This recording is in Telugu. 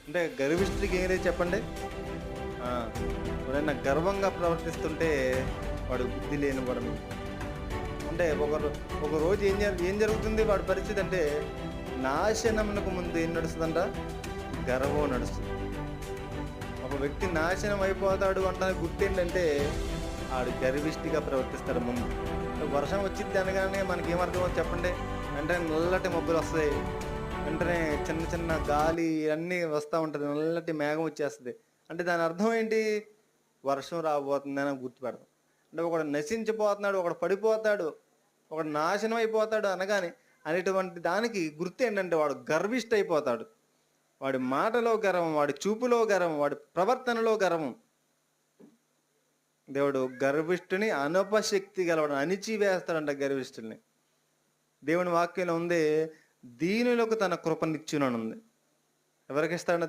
అంటే గర్విష్ఠుడికి ఏం లేదు చెప్పండి? ఆ! ఎవరైనా గర్వంగా ప్రవర్తిస్తుంటే వాడు బుద్ధి లేనివాడని. అంటే ఒక రోజు ఏం జరుగుతుంది వాడి పరిస్థితి అంటే, నాశనమునకు ముందు ఏం నడుస్తదంట? గర్వం నడుస్తది. ఒక వ్యక్తి నాశనం అయిపోతాడు అనడానికి గుర్తేంటంటే, ఆడు గర్విష్టిగా ప్రవర్తిస్తాడు ముందు. వర్షం వచ్చిద్ది అనగానే మనకేమర్థమవుద్ది చెప్పండి? వెంటనే నల్లటి మబ్బులొస్తాయి. వెంటనే చిన్న చిన్న గాలి అన్నీ వస్తా ఉంటది. నల్లటి మేఘం వచ్చేస్తది. అంటే దాని అర్థం ఏంటి? వర్షం రాబోతుందని గుర్తుపెడతాం. అంటే ఒకడు నశించిపోతున్నాడు, ఒకడు పడిపోతాడు, ఒకడు నాశనం అయిపోతాడు అనగానే అనేటువంటి దానికి గుర్తేంటంటే వాడు గర్విష్ఠయిపోతాడు. వాడి మాటలో గర్వం, వాడి చూపులో గర్వం, వాడి ప్రవర్తనలో గర్వం. దేవుడు గర్విష్ఠుని అనపశక్తి గలవాడని అణిచివేస్తాడంట గర్విష్ఠుల్ని. దేవుని వాక్యంలో ఉంది, దీనులకు తన కృపనిచ్చుననుంది. ఎవరికిస్తాడంట